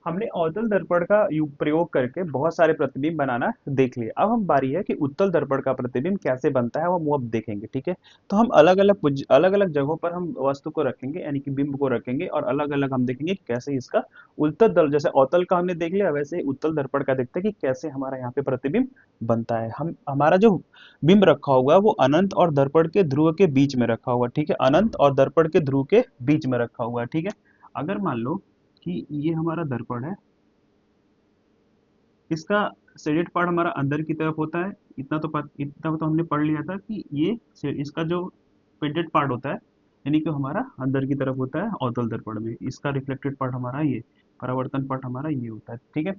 हमने अवतल दर्पण का प्रयोग करके बहुत सारे प्रतिबिंब बनाना देख लिया। अब हम बारी है कि उत्तल दर्पण का प्रतिबिंब कैसे बनता है वो अब देखेंगे। ठीक है, तो हम अलग अलग जगहों पर हम वस्तु को रखेंगे, यानी कि बिंब को रखेंगे, और अलग अलग हम देखेंगे कि कैसे इसका उत्तल दल, जैसे अवतल का हमने देख लिया, वैसे ही उत्तल दर्पण का देखते हैं कि कैसे हमारा यहाँ पे प्रतिबिंब बनता है। हम हमारा जो बिंब रखा हुआ है वो अनंत और दर्पण के ध्रुव के बीच में रखा हुआ है। ठीक है, अनंत और दर्पण के ध्रुव के बीच में रखा हुआ है। ठीक है, अगर मान लो कि ये हमारा दर्पण है, इसका शेडेड पार्ट हमारा अंदर की तरफ होता है। इतना तो हमने पढ़ लिया था कि इसका जो पेंटेड पार्ट होता है, यानी कि हमारा अंदर की तरफ होता है अवतल दर्पण में। इसका रिफ्लेक्टेड पार्ट हमारा ये, परावर्तन पार्ट हमारा ये होता है। ठीक है,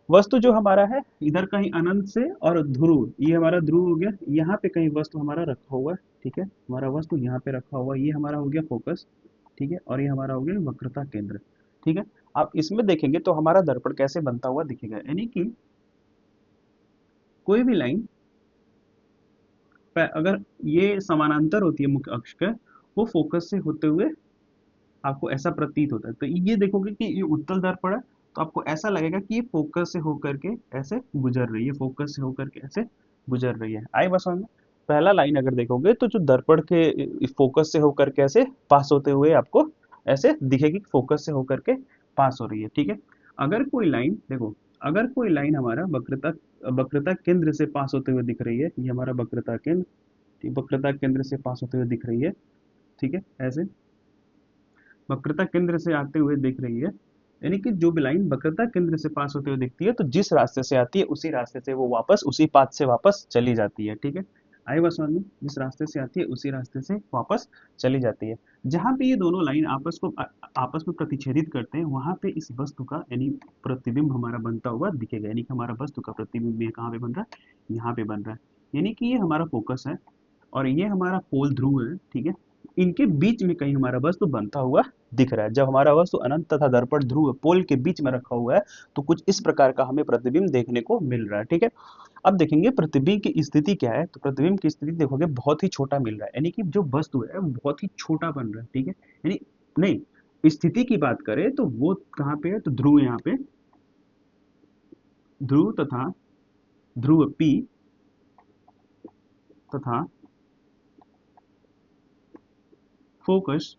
वस्तु जो हमारा है इधर कहीं अनंत से, और ध्रुव, ये हमारा ध्रुव हो गया, यहाँ पे कहीं वस्तु हमारा रखा हुआ है। ठीक है, हमारा वस्तु यहाँ पे रखा हुआ है, ये हमारा हो गया फोकस। ठीक है, और ये हमारा हो गया वक्रता केंद्र। ठीक है, आप इसमें देखेंगे तो हमारा दर्पण कैसे बनता हुआ दिखेगा, यानी कि कोई भी लाइन अगर ये समानांतर होती है मुख्य अक्ष के, वो फोकस से होते हुए आपको ऐसा प्रतीत होता है। तो ये देखोगे कि ये उत्तल दर्पण है, तो आपको ऐसा लगेगा कि ये फोकस से होकर के ऐसे गुजर रही है, फोकस से होकर के ऐसे गुजर रही है। आई बस समझ में? पहला लाइन अगर देखोगे तो जो दर्पण के फोकस से होकर के ऐसे पास होते हुए आपको ऐसे दिखेगी, फोकस से होकर के पास हो रही है। ठीक है, अगर कोई लाइन देखो, अगर कोई लाइन हमारा वक्रता केंद्र से पास होते हुए दिख रही है, ये हमारा वक्रता केंद्र, वक्रता केंद्र से पास होते हुए दिख रही है। ठीक है, ऐसे वक्रता केंद्र से आते हुए दिख रही है, यानी कि जो भी लाइन वक्रता केंद्र से पास होते हुए दिखती है, तो जिस रास्ते से आती है उसी रास्ते से वो वापस उसी पाथ से वापस चली जाती है। ठीक है, आई बात समझ में? जिस रास्ते से आती है उसी रास्ते से वापस चली जाती है। जहां पे ये दोनों लाइन आपस में प्रतिच्छेदित करते हैं, वहां पे इस वस्तु का यानी प्रतिबिंब हमारा बनता हुआ दिखेगा, यानी कि हमारा वस्तु का प्रतिबिंब ये कहाँ पे बन रहा है, यहाँ पे बन रहा है। यानी कि ये हमारा फोकस है और ये हमारा पोल ध्रुव है। ठीक है, इनके बीच में कहीं हमारा वस्तु बनता हुआ दिख रहा है। जब हमारा वस्तु अनंत तथा दर्पण ध्रुव पोल के बीच में रखा हुआ है, तो कुछ इस प्रकार का हमें प्रतिबिंब देखने को मिल रहा है। ठीक है, अब देखेंगे प्रतिबिंब की स्थिति क्या है। तो प्रतिबिंब की स्थिति देखोगे बहुत ही छोटा मिल रहा है, यानी कि जो वस्तु है वो बहुत ही छोटा बन रहा है। ठीक है, यानी नहीं, स्थिति की बात करें तो वो कहाँ पे है, तो ध्रुव यहाँ पे, ध्रुव तथा ध्रुव पी तथा फोकस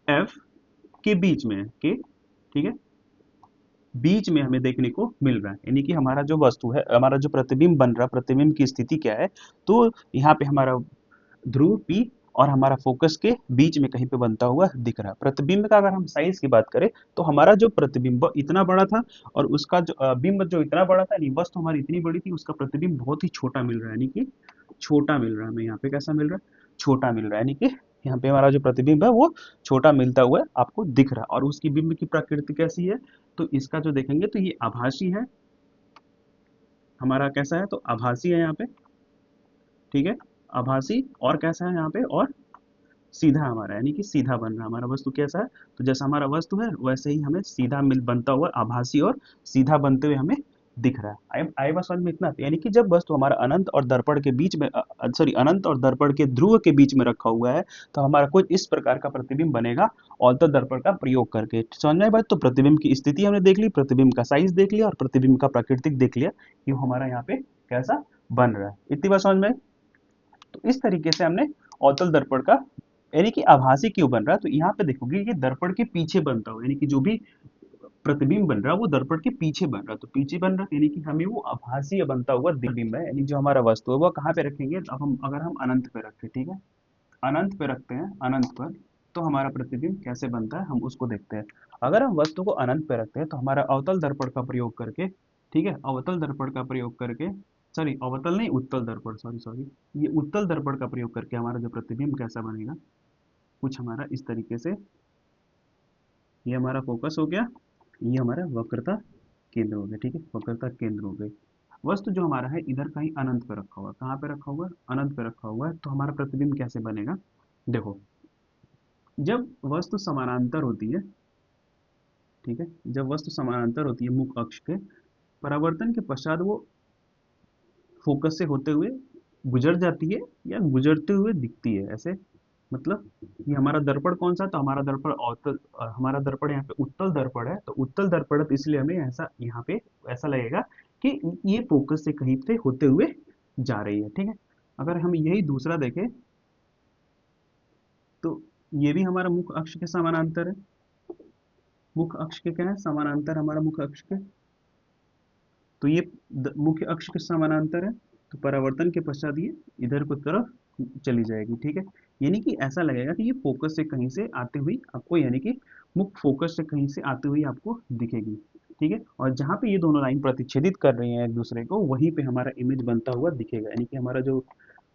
एफ के बीच में है, के, ठीक है, बीच में हमें देखने को मिल रहा है। यानी कि हमारा जो वस्तु है, हमारा जो प्रतिबिंब बन रहा है, प्रतिबिंब की स्थिति क्या है, तो यहाँ पे हमारा ध्रुव पी और हमारा फोकस के बीच में कहीं पे बनता हुआ दिख रहा है। प्रतिबिंब का अगर हम साइज की बात करें, तो हमारा जो प्रतिबिंब इतना बड़ा था, और उसका जो बिंब जो इतना बड़ा था, यानी वस्तु हमारी इतनी बड़ी थी, उसका प्रतिबिंब बहुत ही छोटा मिल रहा है। यानी कि छोटा मिल रहा है हमें यहाँ पे, कैसा मिल रहा है, छोटा मिल रहा है। यानी कि यहाँ पे हमारा जो प्रतिबिंब है वो छोटा मिलता हुआ आपको दिख रहा है। और उसकी बिंब की प्रकृति कैसी है, तो इसका जो देखेंगे तो ये आभासी है, हमारा कैसा है, तो आभासी है यहाँ पे। ठीक है, आभासी, और कैसा है यहाँ पे, और सीधा हमारा, यानी कि सीधा बन रहा है हमारा वस्तु। कैसा है, तो जैसा हमारा वस्तु है वैसे ही हमें सीधा मिल बनता हुआ आभासी और सीधा बनते हुए हमें दिख रहा है। आई बात समझ में? इतना, यानी कि जब वस्तु हमारा अनंत और दर्पण के बीच में, सॉरी, अनंत और दर्पण के ध्रुव के बीच में रखा हुआ है, तो हमारा कुछ इस प्रकार का प्रतिबिंब बनेगा अवतल दर्पण का प्रयोग करके। समझ में आई बात? तो प्रतिबिंब की स्थिति हमने देख ली, प्रतिबिंब का साइज देख लिया, और प्रतिबिंब का प्राकृतिक देख लिया कि वो हमारा यहाँ पे कैसा बन रहा है। इतनी बात समझ में आई? तो इस तरीके से हमने अवतल दर्पण का, यानी कि आभासी क्यों बन रहा है, तो यहाँ पे देखोगे ये दर्पण के पीछे बनता हो, यानी कि जो भी प्रतिबिंब बन रहा है वो दर्पण के पीछे बन रहा है। तो पीछे बन रहा है, यानी कि हमें वो आभासी बनता हुआ बिंब है, यानी जो हमारा वस्तु है वो कहाँ पे रखेंगे, अब हम अगर हम अनंत पे रखें, ठीक है, अनंत पे रखते हैं, अनंत पर, तो हमारा प्रतिबिंब कैसे बनता है हम उसको देखते हैं। अगर हम वस्तु को अनंत पे रखते हैं, तो हमारा अवतल दर्पण का प्रयोग करके, ठीक है, अवतल दर्पण का प्रयोग करके, सॉरी अवतल नहीं, उत्तल दर्पण, सॉरी सॉरी, ये उत्तल दर्पण का प्रयोग करके हमारा जो प्रतिबिंब कैसा बनेगा, कुछ हमारा इस तरीके से, ये हमारा फोकस हो गया, ये हमारा वक्रता केंद्र हो गया। ठीक है, वक्रता केंद्र हो गई। वस्तु जो हमारा है इधर कहीं अनंत पे रखा हुआ है, कहाँ पे रखा हुआ है, अनंत पे रखा हुआ है, तो हमारा प्रतिबिंब कैसे बनेगा, देखो, जब वस्तु समानांतर होती है, ठीक है, जब वस्तु समानांतर होती है मुख्य अक्ष के, परावर्तन के पश्चात वो फोकस से होते हुए गुजर जाती है या गुजरते हुए दिखती है, ऐसे मतलब ये हमारा दर्पण कौन सा, तो हमारा दर्पण अवतल, हमारा दर्पण यहाँ पे उत्तल दर्पण है, तो उत्तल दर्पण तो इसलिए हमें ऐसा यहाँ पे ऐसा लगेगा कि ये फोकस से कहीं से होते हुए जा रही है, ठीक है। अगर हम यही दूसरा देखें तो ये भी हमारा मुख्य अक्ष के समानांतर है, मुख्य अक्ष के क्या है, समानांतर हमारा मुख्य अक्ष के, तो ये मुख्य अक्ष के समानांतर है, तो परावर्तन के पश्चात ये इधर को तरफ चली जाएगी, ठीक है। यानी कि ऐसा लगेगा कि ये फोकस से कहीं से आती हुई आपको, यानी कि मुख्य फोकस से कहीं से आती हुई आपको दिखेगी, ठीक है। और जहाँ पे ये दोनों लाइन प्रतिच्छेदित कर रही हैं एक दूसरे को, वहीं पे हमारा इमेज बनता हुआ दिखेगा, यानी कि हमारा जो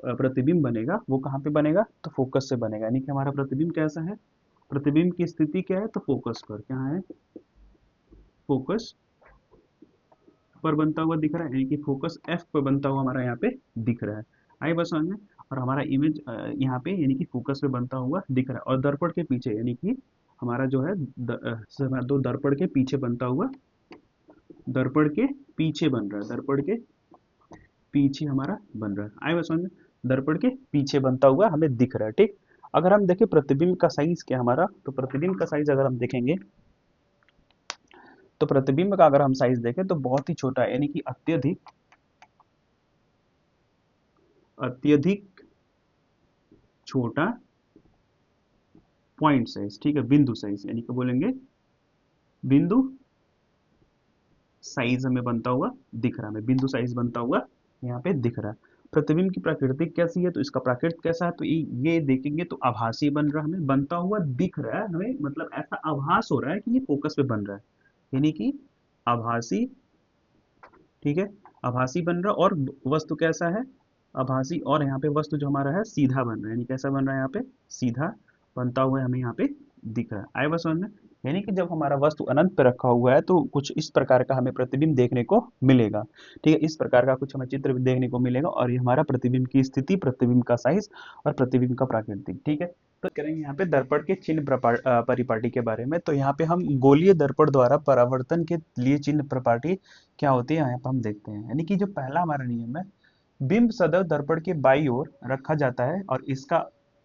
प्रतिबिंब बनेगा वो कहाँ पे बनेगा, तो फोकस से बनेगा। यानी कि हमारा प्रतिबिंब कैसा है, प्रतिबिंब की स्थिति क्या है, तो फोकस पर क्या है, फोकस पर बनता हुआ दिख रहा है, यानी कि फोकस एफ पर बनता हुआ हमारा यहाँ पे दिख रहा है। आई बस समझ में। और हमारा इमेज यहाँ पे यानी कि फोकस पे बनता हुआ दिख रहा है, और दर्पण के पीछे यानी कि हमारा जो है दो दर्पण के पीछे बनता हुआ, दर्पण के पीछे बन रहा है, दर्पण के पीछे हमारा बन रहा है। आई बस समझ में। दर्पण के पीछे बनता हुआ हमें दिख रहा है, ठीक। अगर हम देखें प्रतिबिंब का साइज क्या हमारा, तो प्रतिबिंब का साइज अगर हम देखेंगे, तो प्रतिबिंब का अगर हम साइज देखें तो बहुत ही छोटा है, यानी कि अत्यधिक अत्यधिक छोटा पॉइंट साइज, ठीक है, बिंदु साइज, यानी कि बोलेंगे बिंदु साइज हमें बनता हुआ दिख रहा है, हमें बिंदु साइज बनता हुआ यहाँ पे दिख रहा है। प्रतिबिंब की प्रकृति कैसी है, तो इसका प्रकृति कैसा है, तो ये देखेंगे तो आभासी बन रहा है, हमें बनता हुआ दिख रहा है, हमें मतलब ऐसा आभास हो रहा है कि ये फोकस पे बन रहा है, यानी कि आभासी, ठीक है, आभासी बन रहा है। और वस्तु कैसा है, आभासी, और यहाँ पे वस्तु जो हमारा है सीधा बन रहा है, यानी कैसा बन रहा है यहाँ पे, सीधा बनता हुआ हमें यहाँ पे दिख रहा है। आए बस समझ में। यानी कि जब हमारा वस्तु अनंत पे रखा हुआ है तो कुछ इस प्रकार का हमें प्रतिबिंब देखने को मिलेगा, ठीक है, इस प्रकार का कुछ हमें चित्र भी देखने को मिलेगा, और ये हमारा प्रतिबिंब की स्थिति, प्रतिबिंब का साइज और प्रतिबिंब का प्राकृतिक, ठीक है। तो करेंगे यहाँ पे दर्पण के चिन्ह परिपाटी के बारे में, तो यहाँ पे हम गोलीय दर्पण द्वारा परावर्तन के लिए चिन्ह परिपाटी क्या होती है यहाँ पे हम देखते हैं। यानी कि जो पहला हमारा नियम है, बिंब सदैव दर्पण के बाईं ओर रखा जाता है, और इसका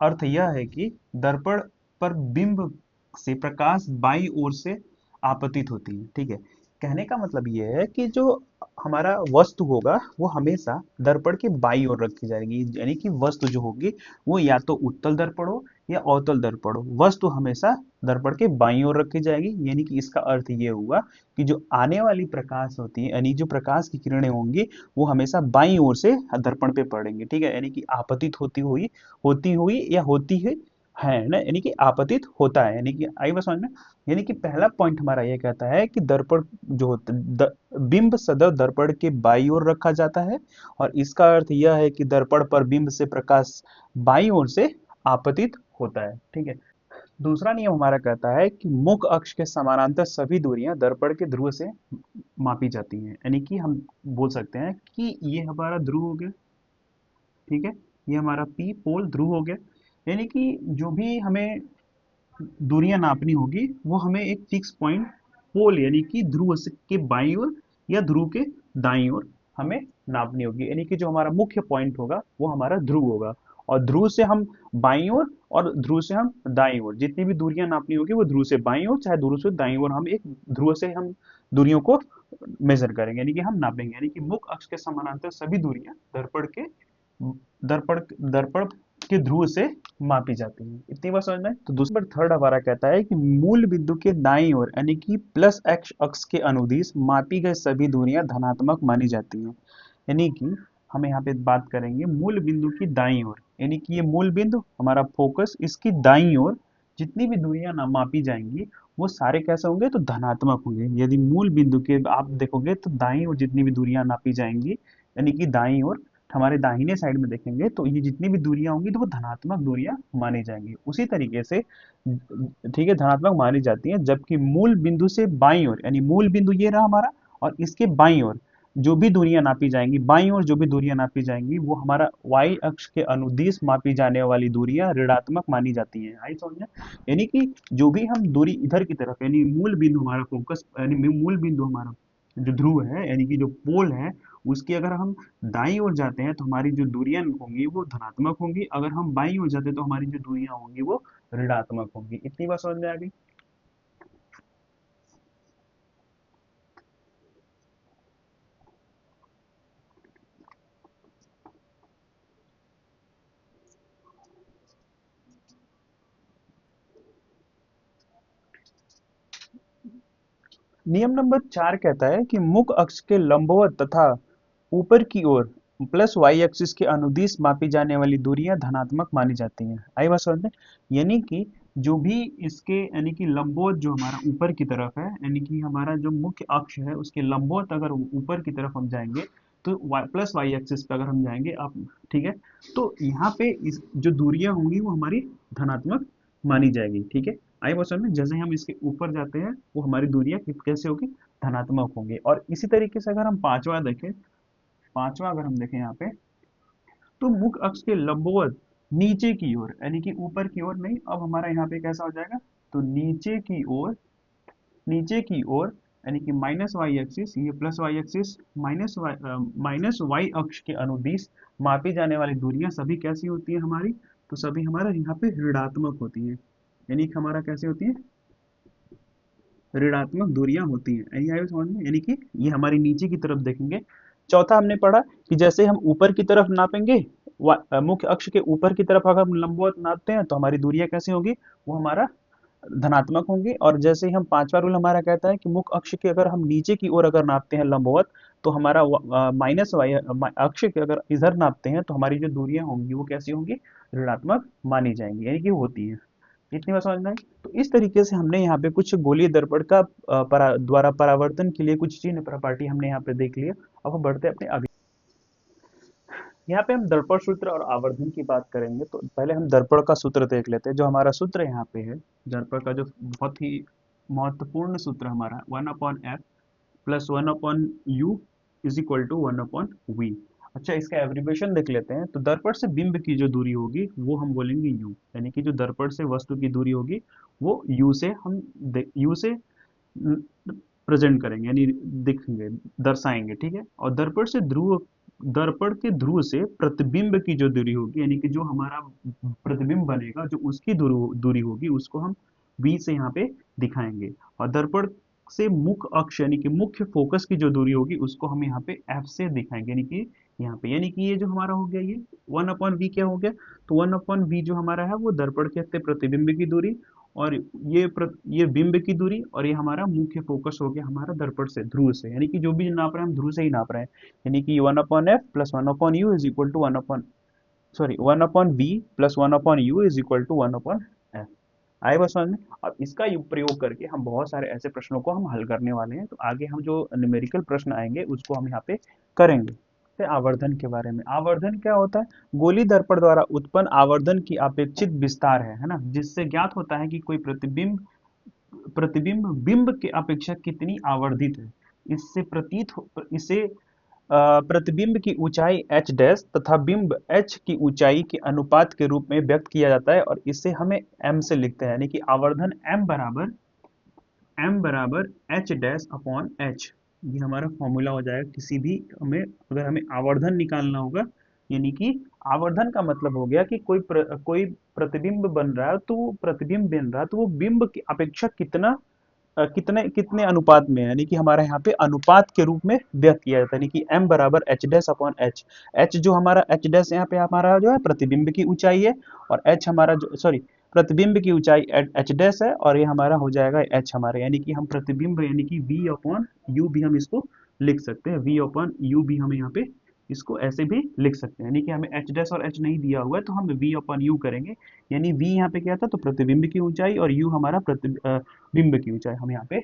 अर्थ यह है कि दर्पण पर बिंब से प्रकाश बाईं ओर से आपतित होती है, ठीक है। कहने का मतलब यह है कि जो हमारा वस्तु होगा वो हमेशा दर्पण के बाईं ओर रखी जाएगी, यानी कि वस्तु जो होगी वो या तो उत्तल दर्पण हो या अवतल दर्पण हो, वस्तु हमेशा दर्पण के बाईं ओर रखी जाएगी। यानी कि इसका अर्थ ये हुआ कि जो आने वाली प्रकाश होती है, यानी जो प्रकाश की किरणें होंगी वो हमेशा बाईं ओर से दर्पण पे पड़ेंगे, ठीक है। यानी कि आपतित होती हुई या होती है ना, यानी कि आपतित होता है, यानी कि आई बात समझ में। यानी कि पहला पॉइंट हमारा ये कहता है कि दर्पण जो होता बिंब सदैव दर्पण के बाईं ओर रखा जाता है, और इसका अर्थ यह है कि दर्पण पर बिंब से प्रकाश बाईं ओर से आपतित होता है, ठीक है। दूसरा नियम हमारा कहता है कि मुख्य अक्ष के समानांतर सभी दूरियां दर्पण के ध्रुव से मापी जाती हैं, यानी कि हम बोल सकते हैं कि ये हमारा ध्रुव हो गया, ठीक है, ये हमारा पी पोल ध्रुव हो गया। यानी कि जो भी हमें दूरियां नापनी होगी वो हमें एक फिक्स पॉइंट पोल यानी कि ध्रुव के बाईं ओर या ध्रुव के दाईं ओर हमें नापनी होगी, यानी कि जो हमारा मुख्य पॉइंट होगा वो हमारा ध्रुव होगा, और ध्रुव से हम बाईं ओर और ध्रुव से हम दाईं ओर जितनी भी दूरियां नापनी होगी वो ध्रुव से बाईं ओर चाहे ध्रुव से दाईं ओर, हम एक ध्रुव से हम दूरियों को मेजर करेंगे, यानी कि हम नापेंगे। यानी कि मुख्य अक्ष के समानांतर सभी दूरियां दर्पण दर्पण के ध्रुव से मापी जाती है। इतनी बात समझ में। तो दूसरा थर्ड हमारा कहता है कि मूल बिंदु के दाईं ओर यानी कि प्लस एक्स अक्ष के अनुदिश मापी गई सभी दूरियां धनात्मक मानी जाती हैं। यानी कि हम यहाँ पे बात करेंगे मूल बिंदु की दाईं ओर, यानी कि ये मूल बिंदु हमारा फोकस, इसकी दाईं ओर जितनी भी दूरियां ना मापी जाएंगी वो सारे कैसे होंगे, तो धनात्मक होंगे। यदि मूल बिंदु के आप देखोगे तो दाईं ओर जितनी भी दूरियां नापी जाएंगी, यानी कि दाईं ओर हमारे दाहिने साइड में देखेंगे तो ये जितनी भी दूरियां होंगी तो वो धनात्मक दूरियां मानी जाएंगी। उसी तरीके से ठीक है, धनात्मक मानी जाती हैं, जबकि मूल बिंदु से बाईं ओर, यानी मूल बिंदु ये रहा हमारा, और इसके बाईं ओर जो भी दूरियां नापी जाएंगी, बाईं ओर जो भी दूरियां नापी जाएंगी वो हमारा वाई अक्ष के अनुदिश मापी जाने वाली दूरियां ऋणात्मक मानी जाती हैं। आई समझ में। यानी कि जो भी हम दूरी इधर की तरफ, यानी मूल बिंदु हमारा फोकस, यानी मूल बिंदु हमारा जो ध्रुव है यानी कि जो पोल है उसकी अगर हम दाईं ओर जाते हैं तो हमारी जो दूरियां होंगी वो धनात्मक होंगी, अगर हम बाईं ओर जाते हैं तो हमारी जो दूरियां होंगी वो ऋणात्मक होंगी। इतनी बात समझ में आ गई। नियम नंबर 4 कहता है कि मुख्य अक्ष के लंबवत तथा ऊपर की ओर प्लस वाई एक्सिस के अनुदिश मापी जाने वाली दूरियां धनात्मक मानी जाती हैं। आई बात समझ में? यानी कि जो भी इसके यानी कि लंबवत जो हमारा ऊपर की तरफ है, यानी कि हमारा जो मुख्य अक्ष है उसके लंबवत अगर ऊपर की तरफ हम जाएंगे तो प्लस वाई एक्सिस पे अगर हम जाएंगे आप, ठीक है, तो यहाँ पे इस जो दूरियां होंगी वो हमारी धनात्मक मानी जाएगी। ठीक है, आई बात समझ में? जैसे हम इसके ऊपर जाते हैं वो हमारी दूरियां कैसे होगी, धनात्मक होंगी। और इसी तरीके से अगर हम पांचवा देखें, पांचवा अगर हम देखें यहाँ पे, तो मुख्य अक्ष के लंबवत नीचे की ओर, यानी कि ऊपर की ओर नहीं, अब हमारा यहाँ पे कैसा हो जाएगा, तो नीचे की ओर, नीचे की ओर, यानी कि माइनस वाई एक्सिस, ये plus Y axis, minus Y अक्ष के अनुदिश मापी जाने वाली दूरियां सभी कैसी होती है हमारी, तो सभी हमारा यहाँ पे ऋणात्मक होती है। यानी कि हमारा कैसे होती है, ऋणात्मक दूरियां होती हैं। यही आया समझ में? यानी कि ये हमारी नीचे की तरफ देखेंगे। चौथा हमने पढ़ा कि जैसे हम ऊपर की तरफ नापेंगे, मुख्य अक्ष के ऊपर की तरफ अगर हम लंबवत नापते हैं तो हमारी दूरियां कैसी होगी, वो हमारा धनात्मक होंगी। और जैसे ही हम पांचवा रूल हमारा कहता है कि मुख्य अक्ष के अगर हम नीचे की ओर अगर नापते हैं लंबवत, तो हमारा माइनस वाई अक्ष के अगर इधर नापते हैं तो हमारी जो दूरियां होंगी वो कैसी होंगी, ऋणात्मक मानी जाएंगी, यानी कि होती है। इतनी बात समझ में आई? तो इस तरीके से हमने यहाँ पे कुछ गोलीय दर्पण का द्वारा परावर्तन के लिए कुछ चिन्ह प्रॉपर्टी हमने यहाँ पे देख लिया। अब हम बढ़ते हैं अपने अगले, यहाँ पे हम दर्पण सूत्र और आवर्धन की बात करेंगे। तो पहले हम दर्पण का सूत्र देख लेते हैं। जो हमारा सूत्र यहाँ पे है दर्पण का, जो बहुत ही महत्वपूर्ण सूत्र हमारा, 1/f plus 1/u is equal to 1/v। अच्छा, इसका एब्रीविएशन देख लेते हैं। तो दर्पण से बिंब की जो दूरी होगी वो हम बोलेंगे u, यानी कि जो दर्पण से वस्तु की दूरी होगी वो u से हम u से प्रेजेंट करेंगे, यानी दिखेंगे, दर्शाएंगे। ठीक है, और दर्पण के ध्रुव से प्रतिबिंब की जो दूरी होगी, यानी कि जो हमारा प्रतिबिंब बनेगा जो उसकी दूरी होगी उसको हम v से यहाँ पे दिखाएंगे। और दर्पण से मुख्य अक्ष यानी कि मुख्य फोकस की जो दूरी होगी उसको हम यहाँ पे f से दिखाएंगे, यानी कि यहाँ पे, यानी कि ये जो हमारा हो गया ये 1/v क्या हो गया, तो 1/v जो हमारा है वो दर्पण के प्रतिबिंब की दूरी, और ये बिंब की दूरी, और ये हमारा मुख्य फोकस हो गया हमारा दर्पण से ध्रुव से, यानी कि जो भी नाप रहे हैं हम ध्रुव से ही नाप रहे हैं। यानी कि 1/f plus 1/u is equal to 1/v plus 1/u is equal to 1/f। आए बस समझ में? अब इसका प्रयोग करके हम बहुत सारे ऐसे प्रश्नों को हम हल करने वाले हैं। तो आगे हम जो न्यूमेरिकल प्रश्न आएंगे उसको हम यहाँ पे करेंगे। फिर आवर्धन के बारे में, आवर्धन क्या होता है, गोली दर्पण द्वारा उत्पन्न आवर्धन की अपेक्षित विस्तार है ना, जिससे ज्ञात होता है कि कोई प्रतिबिंब प्रतिबिंब बिंब के अपेक्षा कितनी आवर्धित है। इससे इसे प्रतिबिंब की ऊंचाई h डैश तथा बिंब h की ऊंचाई के अनुपात के रूप में व्यक्त किया जाता है, और इसे हमें m से लिखते हैं, यानी कि आवर्धन m बराबर h डैश अपॉन h। ये हमारा फॉर्मूला हो जाएगा किसी भी हमें, अगर हमें आवर्धन निकालना होगा, यानी कि आवर्धन का मतलब हो गया कि कोई प्रतिबिंब बन रहा है, तो वो प्रतिबिंब बन रहा है तो वो बिंब की अपेक्षा कितना कितने कितने अनुपात में, यानी कि हमारा यहाँ पे अनुपात के रूप में व्यक्त किया जाता है, यानी कि m बराबर h dash upon h। h जो हमारा h डैश यहाँ पे हमारा जो है प्रतिबिंब की ऊंचाई है, और h हमारा जो, सॉरी, प्रतिबिंब की ऊंचाई h डैश है, और ये हमारा हो जाएगा h हमारे, यानी कि हम प्रतिबिंब यानी कि v अपॉन u भी हम इसको लिख सकते हैं, v अपॉन u भी हम यहाँ पे इसको ऐसे भी लिख सकते हैं। यानी कि हमें h डैश और h नहीं दिया हुआ है तो हम v अपॉन u करेंगे। यानी v यहाँ पे क्या था, तो प्रतिबिंब की ऊंचाई, और u हमारा बिंब की ऊंचाई हम यहाँ पे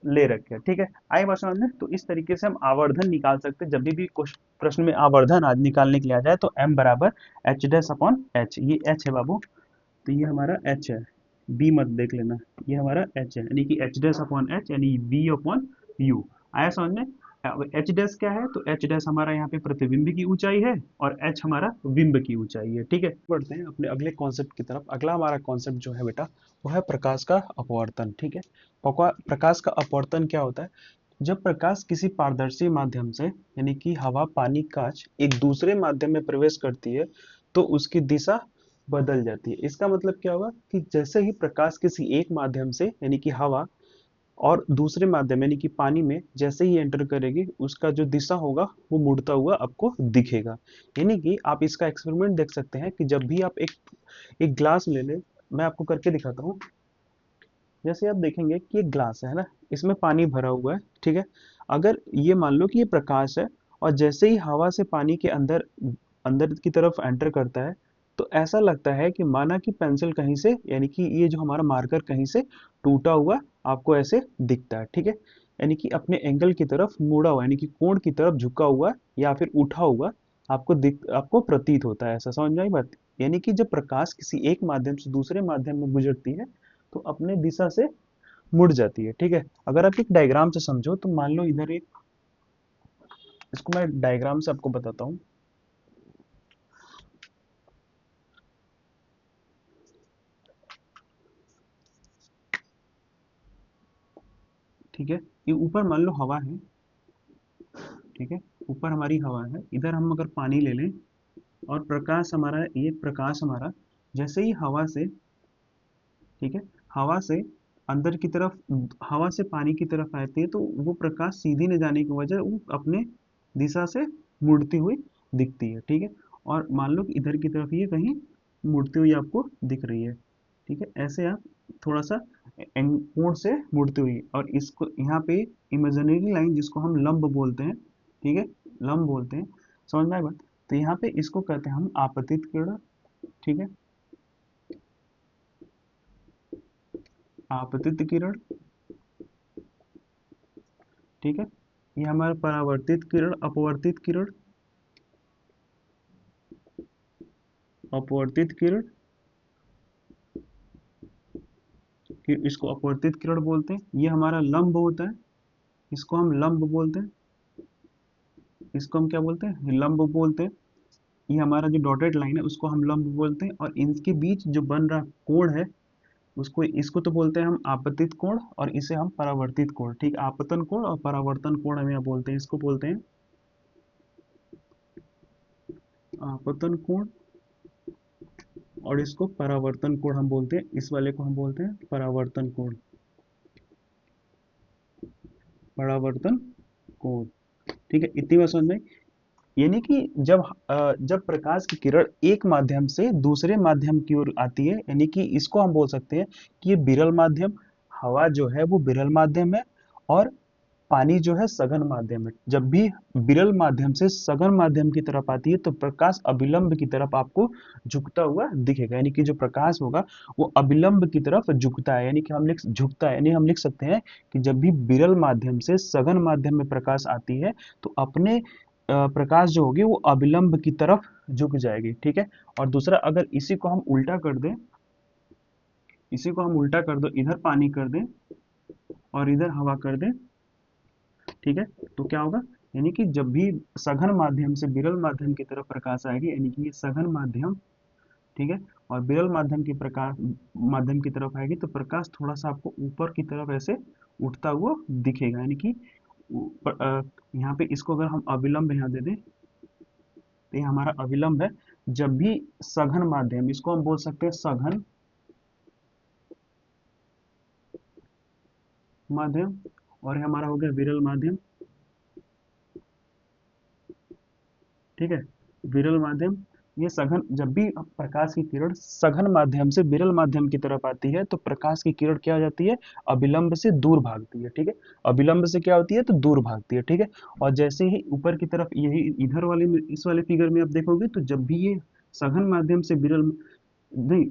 ले रखे हैं। ठीक है, आई बात समझ में? तो इस तरीके से हम आवर्धन निकाल सकते हैं। जब भी प्रश्न में आवर्धन आज निकालने के लिए आ जाए तो m बराबर h डैश अपॉन h, ये h है बाबू, तो ये हमारा h है, b मत देख लेना, ये हमारा h है, यानी कि h डैश अपॉन h यानी v अपॉन u। आया समझ में? अब h डैश क्या है, तो h डैश हमारा यहाँ पे प्रतिबिंब की ऊंचाई है, और h हमारा बिंब की ऊंचाई है। ठीक है, बढ़ते हैं अपने अगले कॉन्सेप्ट की तरफ। अगला हमारा कॉन्सेप्ट जो है बेटा वो है प्रकाश का अपवर्तन। ठीक है, प्रकाश का अपवर्तन क्या होता है, जब प्रकाश किसी पारदर्शी माध्यम से यानी कि हवा, पानी, कांच एक दूसरे माध्यम में प्रवेश करती है तो उसकी दिशा बदल जाती है। इसका मतलब क्या होगा कि जैसे ही प्रकाश किसी एक माध्यम से यानी कि हवा और दूसरे माध्यम यानी कि पानी में जैसे ही एंटर करेगी, उसका जो दिशा होगा वो मुड़ता हुआ आपको दिखेगा। यानी कि आप इसका एक्सपेरिमेंट देख सकते हैं कि जब भी आप एक एक ग्लास ले लें, मैं आपको करके दिखाता हूँ। जैसे आप देखेंगे कि एक ग्लास है ना, इसमें पानी भरा हुआ है, ठीक है। अगर ये मान लो कि ये प्रकाश है और जैसे ही हवा से पानी के अंदर अंदर की तरफ एंटर करता है, तो ऐसा लगता है कि माना कि पेंसिल कहीं से यानी कि ये जो हमारा मार्कर कहीं से टूटा हुआ आपको ऐसे दिखता है, ठीक है। यानी कि अपने एंगल की तरफ मुड़ा हुआ यानी कि कोण की तरफ झुका हुआ या फिर उठा हुआ आपको प्रतीत होता है। ऐसा समझ में आई बात? यानी कि जब प्रकाश किसी एक माध्यम से दूसरे माध्यम में गुजरती है तो अपने दिशा से मुड़ जाती है, ठीक है। अगर आप एक डायग्राम से समझो तो मान लो इधर एक, इसको मैं डायग्राम से आपको बताता हूँ। ठीक है, ये ऊपर मान लो हवा है, ठीक है। ऊपर हमारी हवा है, इधर हम अगर पानी ले लें और प्रकाश हमारा, ये प्रकाश हमारा जैसे ही हवा से, ठीक है, हवा से अंदर की तरफ, हवा से पानी की तरफ आती है तो वो प्रकाश सीधी न जाने की वजह वो अपने दिशा से मुड़ती हुई दिखती है, ठीक है। और मान लो कि इधर की तरफ ये कहीं मुड़ती हुई आपको दिख रही है, ठीक है। ऐसे आप थोड़ा सा कोण से मुड़ती हुई, और इसको यहाँ पे इमेजिनरी लाइन जिसको हम लंब बोलते हैं, ठीक है, लंब बोलते हैं। समझ में आया बात? तो यहाँ पे इसको कहते हैं हम आपतित किरण, ठीक है, आपतित किरण, ठीक है। ये हमारा परावर्तित किरण, अपवर्तित किरण, अपवर्तित किरण, इसको अपवर्तित किरण बोलते हैं। ये हमारा लंब होता है, इसको हम लंब बोलते हैं, इसको हम क्या बोलते हैं, लंब बोलते हैं। ये हमारा जो डॉटेड लाइन है उसको हम लंब बोलते हैं, और इनके बीच जो बन रहा कोण है उसको, इसको तो बोलते हैं हम आपतित कोण, और इसे हम परावर्तित कोण, ठीक। आपतन कोण और परावर्तन कोण हम यहाँ बोलते हैं, इसको बोलते हैं आपतन कोण, और इसको परावर्तन कोण हम बोलते हैं, इस वाले को हम बोलते हैं परावर्तन कोण, परावर्तन कोण, ठीक है। इतनी बात समझ में? यानी कि जब प्रकाश की किरण एक माध्यम से दूसरे माध्यम की ओर आती है, यानी कि इसको हम बोल सकते हैं कि ये विरल माध्यम, हवा जो है वो विरल माध्यम है, और पानी जो है सघन माध्यम है। जब भी विरल माध्यम से सघन माध्यम की तरफ आती है तो प्रकाश अभिलंब की तरफ आपको झुकता हुआ दिखेगा, यानी कि जो प्रकाश होगा वो अभिलंब की तरफ झुकता है, यानी कि हम लिख झुकता है, यानी हम लिख सकते हैं कि जब भी विरल माध्यम से सघन माध्यम में प्रकाश आती है तो अपने प्रकाश जो होगी वो अभिलंब की तरफ झुक जाएगी, ठीक है। और दूसरा, अगर इसी को हम उल्टा कर दें, इसी को हम उल्टा कर दो, इधर पानी कर दें और इधर हवा कर दें, ठीक है, तो क्या होगा, यानी कि जब भी सघन माध्यम से विरल माध्यम की तरफ प्रकाश आएगी, यानी कि ये सघन माध्यम, ठीक है, और विरल माध्यम की प्रकाश माध्यम की तरफ आएगी तो प्रकाश थोड़ा सा आपको ऊपर की तरफ ऐसे उठता हुआ दिखेगा, यानी कि यहाँ पे इसको अगर हम अविलंब यहाँ दे दें तो ये हमारा अविलंब है। जब भी सघन माध्यम, इसको हम बोल सकते हैं सघन माध्यम, और ये हमारा हो गया विरल माध्यम, ठीक है, विरल माध्यम। ये सघन, जब भी प्रकाश की किरण सघन माध्यम से विरल माध्यम की तरफ आती है तो प्रकाश की किरण क्या हो जाती है, अभिलंब से दूर भागती है, ठीक है। अभिलंब से क्या होती है, तो दूर भागती है, ठीक है। और जैसे ही ऊपर की तरफ, यही इधर वाले में, इस वाले फिगर में आप देखोगे तो जब भी ये सघन माध्यम से विरल, नहीं,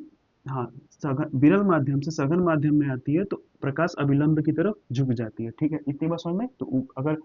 हाँ, सघन विरल माध्यम से सघन माध्यम में आती है तो प्रकाश अभिलंब की तरफ झुक जाती है, ठीक है। इतनी बात समझ में? तो अगर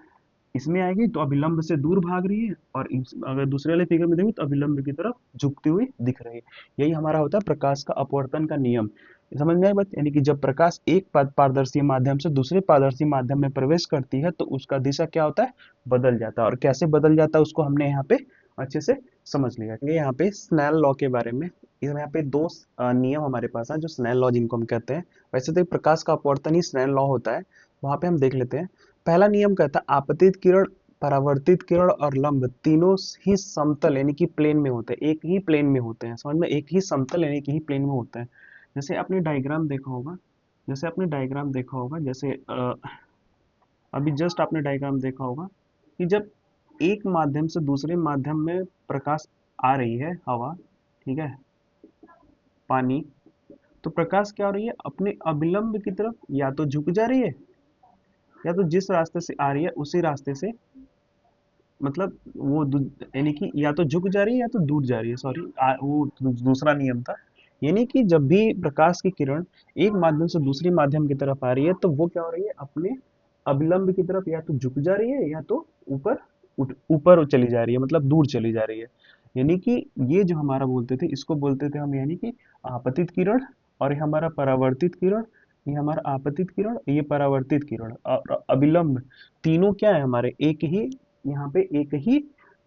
इसमें आएगी तो अभिलंब से दूर भाग रही है, और अगर दूसरे वाले फिगर में देखो तो अभिलंब की तरफ झुकती हुई दिख रही है। यही हमारा होता है प्रकाश का अपवर्तन का नियम। समझ में आई बात? यानी कि जब प्रकाश एक पारदर्शी माध्यम से दूसरे पारदर्शी माध्यम में प्रवेश करती है तो उसका दिशा क्या होता है, बदल जाता है। और कैसे बदल जाता है उसको हमने यहाँ पे अच्छे से समझ लिया। ये यहाँ पे स्नेल लॉ के बारे में, यहाँ पे दो नियम हमारे पास है जो स्नेल लॉ जिनको हम कहते हैं। वैसे तो प्रकाश का अपवर्तन ही स्नेल लॉ होता है, वहां पे हम देख लेते हैं। पहला नियम कहता है आपतित किरण, परावर्तित किरण और लंब तीनों ही समतल यानी कि प्लेन में होते हैं, एक ही प्लेन में होते हैं, समझ में, एक ही समतल यानी कि ही प्लेन में होते हैं। जैसे आपने डायग्राम देखा होगा, जैसे अभी जस्ट आपने डायग्राम देखा होगा कि जब एक माध्यम से दूसरे माध्यम में प्रकाश आ रही है, हवा, ठीक है, पानी, तो प्रकाश क्या हो रही है, अपने अभिलंब की तरफ या तो झुक जा रही है, या तो जिस रास्ते से आ रही है उसी रास्ते से, मतलब वो यानी कि या तो झुक जा रही है या तो दूर जा रही है, सॉरी, वो दूसरा नियम था। यानी कि जब भी प्रकाश की किरण एक माध्यम से दूसरे माध्यम की तरफ आ रही है तो वो क्या हो रही है, अपने अभिलंब की तरफ या तो झुक जा रही है या तो ऊपर ऊपर चली जा रही है, मतलब दूर चली जा रही है। यानी कि ये जो हमारा बोलते थे, इसको बोलते थे हम यानी कि आपतित किरण, और ये हमारा परावर्तित किरण, ये हमारा आपतित किरण, ये परावर्तित किरण और अभिलंब, तीनों क्या है हमारे एक ही, यहाँ पे एक ही